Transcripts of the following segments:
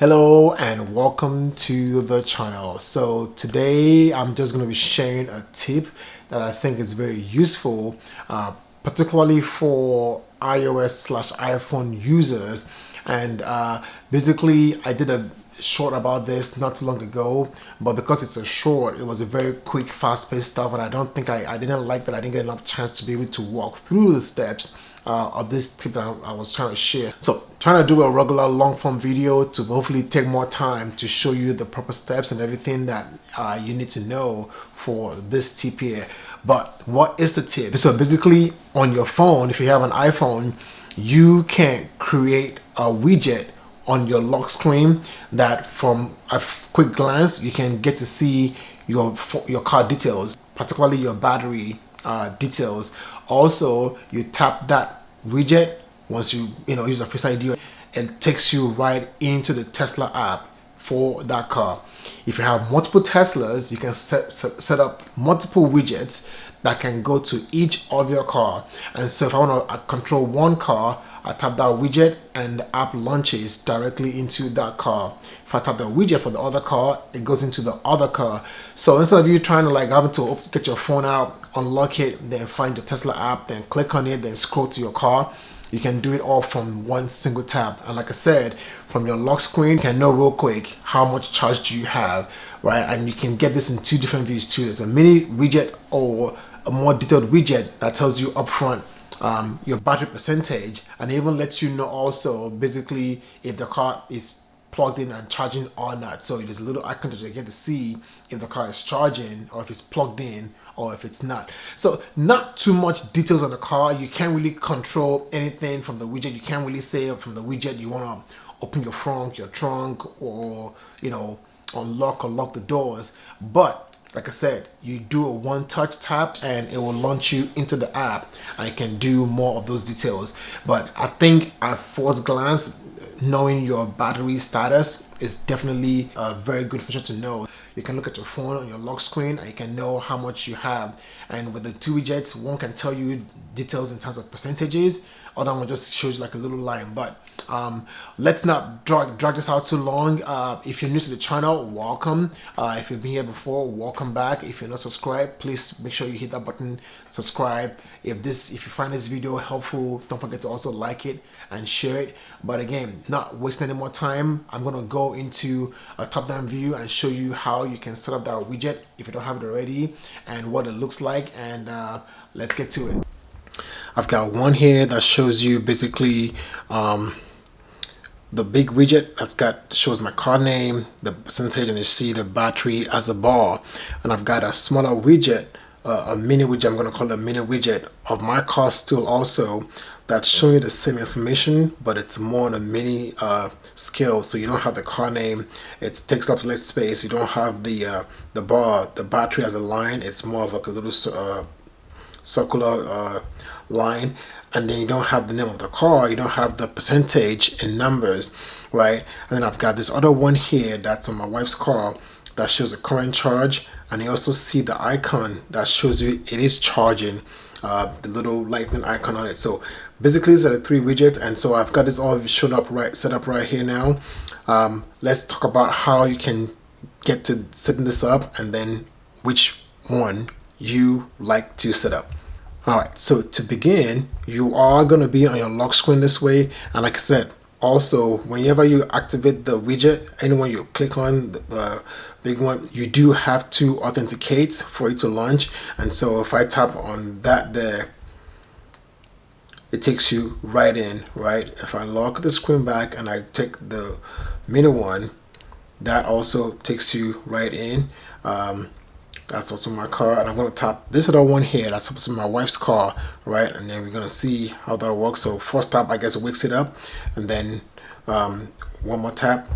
Hello and welcome to the channel. So today I'm just going to be sharing a tip that I think is very useful, particularly for iOS/iPhone users. And basically I did a short about this not too long ago, but because it's a short, it was a very quick, fast-paced stuff, and I don't think I didn't like that I didn't get enough chance to be able to walk through the steps of this tip that I was trying to share. So trying to do a regular long form video to hopefully take more time to show you the proper steps and everything that you need to know for this tip here. But what is the tip? So basically on your phone, if you have an iPhone, you can create a widget on your lock screen that from a quick glance you can get to see your car details, particularly your battery details. Also, you tap that widget once you use a Face ID, it takes you right into the Tesla app for that car. If you have multiple Teslas, you can set up multiple widgets that can go to each of your car. And so if I want to control one car, I tap that widget and the app launches directly into that car. If I tap the widget for the other car, it goes into the other car. So instead of you trying to having to get your phone out, unlock it, then find the Tesla app, then click on it, then scroll to your car, you can do it all from one single tap. And like I said, from your lock screen, you can know real quick how much charge do you have, right? And you can get this in two different views too. There's a mini widget or a more detailed widget that tells you upfront your battery percentage, and even lets you know also basically if the car is plugged in and charging or not. So there's a little icon that you get to see if the car is charging or if it's plugged in or if it's not. So not too much details on the car. You can't really control anything from the widget. You can't really say from the widget you want to open your trunk, or unlock or lock the doors. But like I said, you do a one-touch tap and it will launch you into the app and you can do more of those details. But I think at first glance, knowing your battery status is definitely a very good feature to know. You can look at your phone on your lock screen and you can know how much you have. And with the two widgets, one can tell you details in terms of percentages, other one just shows you like a little line. But let's not drag this out too long. If you're new to the channel, welcome. If you've been here before, welcome back. If you're not subscribed, please make sure you hit that button, subscribe. If you find this video helpful, don't forget to also like it and share it. But again, not wasting any more time, I'm gonna go into a top-down view and show you how you can set up that widget if you don't have it already and what it looks like. And let's get to it. I've got one here that shows you basically the big widget that shows my car name, the percentage, and you see the battery as a bar. And I've got a smaller widget, a mini widget, I'm going to call it a mini widget of my car still also, that's showing you the same information, but it's more on a mini scale. So you don't have the car name, it takes up less space. You don't have the bar, the battery as a line. It's more of like a little circular line. And then you don't have the name of the car, you don't have the percentage in numbers, right? And then I've got this other one here that's on my wife's car that shows the current charge, and you also see the icon that shows you it is charging, the little lightning icon on it. So basically these are the three widgets, and so I've got this all set up right here now. Let's talk about how you can get to setting this up and then which one you like to set up. Alright, so to begin, you are going to be on your lock screen this way, and like I said, also whenever you activate the widget, anyone you click on, the big one, you do have to authenticate for it to launch. And so if I tap on that there, it takes you right in, right? If I lock the screen back and I take the mini one, that also takes you right in. That's also my car, and I'm going to tap this other one here that's also my wife's car, right? And then we're going to see how that works. So first tap, I guess it wakes it up, and then one more tap.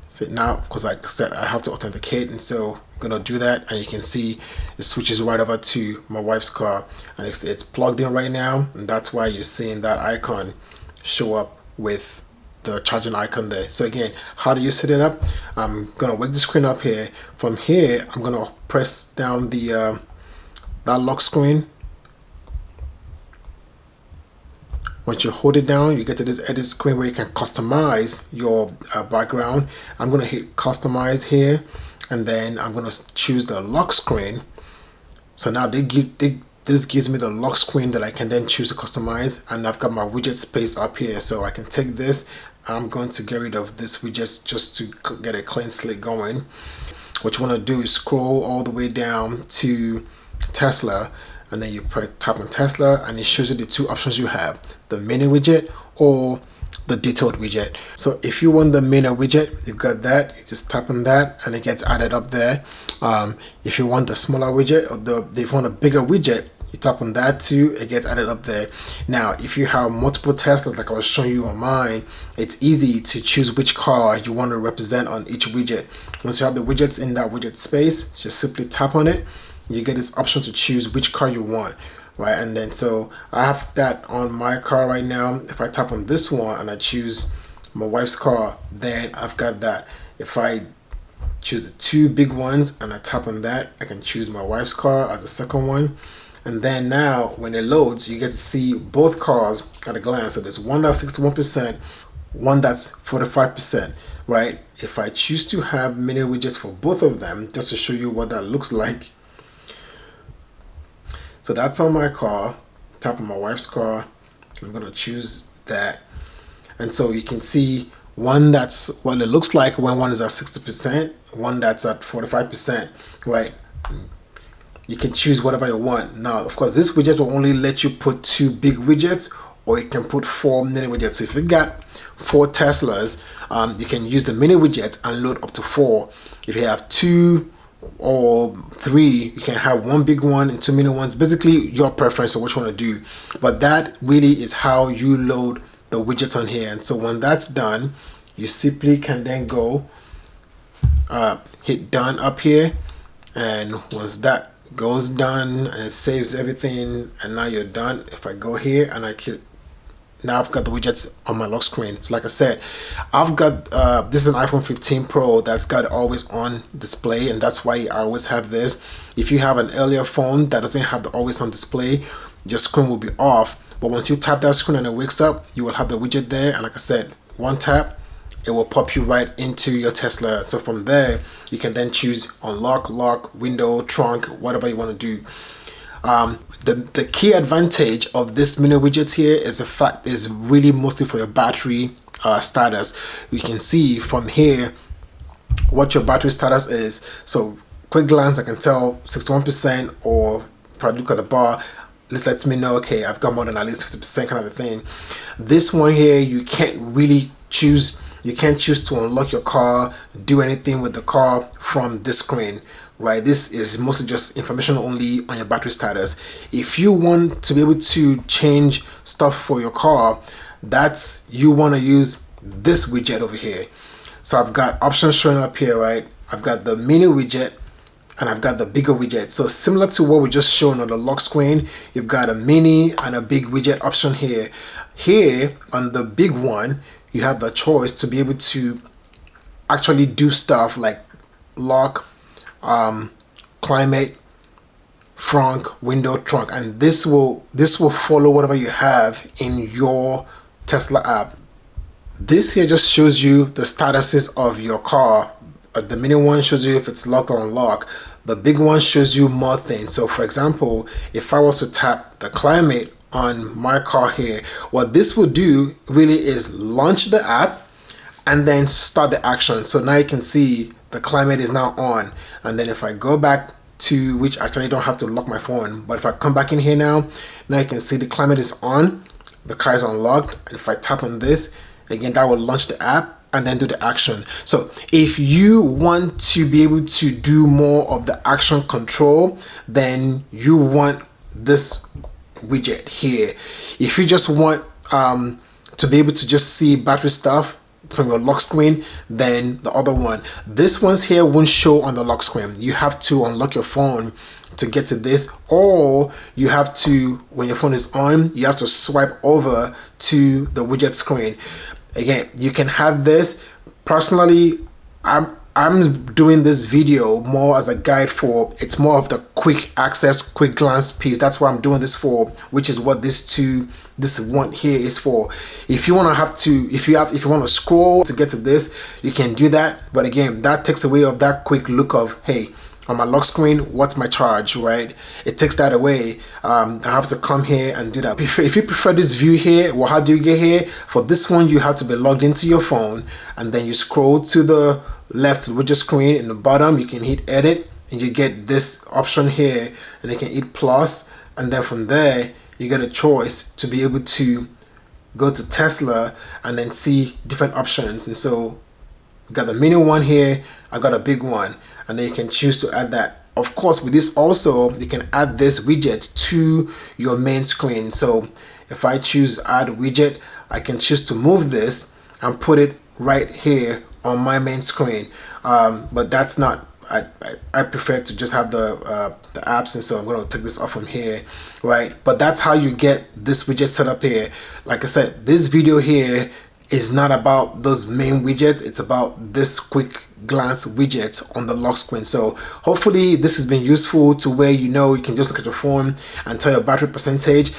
So now, of course, like I said, I have to authenticate, and so I'm going to do that, and you can see it switches right over to my wife's car, and it's plugged in right now, and that's why you're seeing that icon show up with the charging icon there. So again, how do you set it up? I'm gonna wake the screen up here. From here, I'm gonna press down the that lock screen, Once you hold it down, you get to this edit screen where you can customize your background. I'm going to hit customize here, and then I'm going to choose the lock screen. So now this gives me the lock screen that I can then choose to customize, and I've got my widget space up here. So I can take this. I'm going to get rid of this widget just to get a clean slate going. What you want to do is scroll all the way down to Tesla, and then you tap on Tesla, and it shows you the two options you have: the mini widget or the detailed widget. So if you want the mini widget, you've got that. You just tap on that and it gets added up there. If you want the smaller widget, or if you want a bigger widget, you tap on that too, it gets added up there. Now if you have multiple Teslas like I was showing you on mine, it's easy to choose which car you want to represent on each widget. Once you have the widgets in that widget space, just simply tap on it. You get this option to choose which car you want, right? And then so I have that on my car right now. If I tap on this one and I choose my wife's car, then I've got that. If I choose the two big ones and I tap on that, I can choose my wife's car as a second one. And then now when it loads, you get to see both cars at a glance. So there's one that's 61%, one that's 45%, right? If I choose to have mini widgets for both of them, just to show you what that looks like. So that's on my car. Tap on my wife's car. I'm gonna choose that. And so you can see one that's what it looks like when one is at 60%, one that's at 45%, right? You can choose whatever you want. Now, of course, this widget will only let you put two big widgets, or you can put 4 mini widgets. So if you got 4 Teslas, you can use the mini widgets and load up to 4. If you have 2 or 3, you can have 1 big one and 2 mini ones. Basically, your preference of what you want to do. But that really is how you load the widgets on here. And so when that's done, you simply can then go hit done up here, and once that goes done and it saves everything, and now you're done. If I go here and I click, now I've got the widgets on my lock screen. So like I said, I've got this is an iPhone 15 Pro that's got always on display, and that's why I always have this. If you have an earlier phone that doesn't have the always on display, your screen will be off. But once you tap that screen and it wakes up, you will have the widget there, and like I said, one tap, it will pop you right into your Tesla. So from there, you can then choose unlock, lock, window, trunk, whatever you want to do. The key advantage of this mini widget here is the fact is really mostly for your battery status. You can see from here what your battery status is. So quick glance, I can tell 61%, or if I look at the bar, this lets me know, okay, I've got more than at least 50% kind of a thing. This one here, you can't really choose. You can't choose to unlock your car, do anything with the car from this screen, right? This is mostly just information only on your battery status. If you want to be able to change stuff for your car, you want to use this widget over here. So I've got options showing up here, right? I've got the mini widget and I've got the bigger widget. So similar to what we just shown on the lock screen, you've got a mini and a big widget option here. Here on the big one, you have the choice to be able to actually do stuff like lock, climate, front, window, trunk, and this will follow whatever you have in your Tesla app. This here just shows you the statuses of your car. The mini one shows you if it's locked or unlocked. The big one shows you more things. So for example, if I was to tap the climate on my car here, what this will do really is launch the app and then start the action. So now you can see the climate is now on, and then if I go back to, which actually don't have to lock my phone, but if I come back in here now you can see the climate is on, the car is unlocked, and if I tap on this again, that will launch the app and then do the action. So if you want to be able to do more of the action control, then you want this widget here. If you just want to be able to just see battery stuff from your lock screen, then the other one. This one's here won't show on the lock screen. You have to unlock your phone to get to this, or you have to, when your phone is on, you have to swipe over to the widget screen. Again, you can have this. Personally, I'm doing this video more as a guide for, it's more of the quick access, quick glance piece. That's what I'm doing this for, which is what this one here is for. If you want to have to, if you want to scroll to get to this, you can do that. But again, that takes away of that quick look of, hey, on my lock screen, what's my charge, right? It takes that away. I have to come here and do that. If you prefer this view here, well, how do you get here? For this one, you have to be logged into your phone, and then you scroll to the left widget screen. In the bottom, you can hit edit, and you get this option here, and you can hit plus, and then from there, you get a choice to be able to go to Tesla and then see different options. And so I got the mini one here, I got a big one, and then you can choose to add that. Of course, with this also, you can add this widget to your main screen. So if I choose add widget, I can choose to move this and put it right here on my main screen. But that's not, I prefer to just have the apps, and so I'm going to take this off from here, right? But that's how you get this widget set up here. Like I said, this video here is not about those main widgets, it's about this quick glance widget on the lock screen. So hopefully this has been useful to where you can just look at your phone and tell your battery percentage.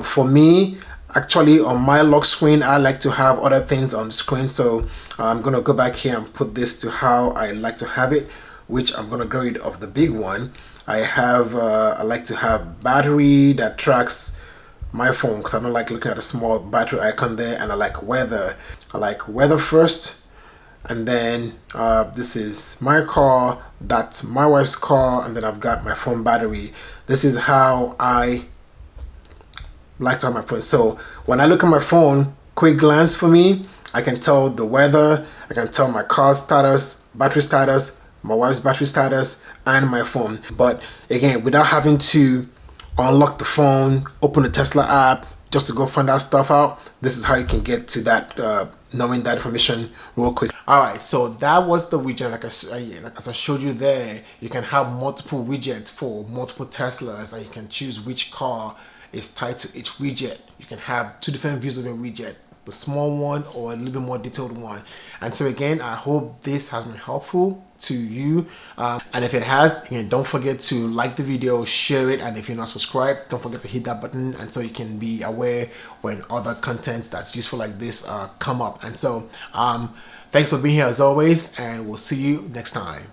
For me, actually on my lock screen, I like to have other things on the screen, so I'm gonna go back here and put this to how I like to have it, which I'm gonna get rid of the big one. I like to have battery that tracks my phone because I don't like looking at a small battery icon there, and I like weather. I like weather first, and then this is my car, that's my wife's car, and then I've got my phone battery. This is how I like to have my phone. So when I look at my phone, quick glance for me, I can tell the weather, I can tell my car status, battery status, my wife's battery status, and my phone. But again, without having to unlock the phone, open the Tesla app just to go find that stuff out, this is how you can get to that, knowing that information real quick. Alright, so that was the widget. Like as I showed you there, you can have multiple widgets for multiple Teslas, and you can choose which car is tied to each widget. You can have two different views of a widget, the small one or a little bit more detailed one. And so again, I hope this has been helpful to you, and if it has, again, don't forget to like the video, share it, and if you're not subscribed, don't forget to hit that button, and so you can be aware when other contents that's useful like this come up. And so thanks for being here as always, and we'll see you next time.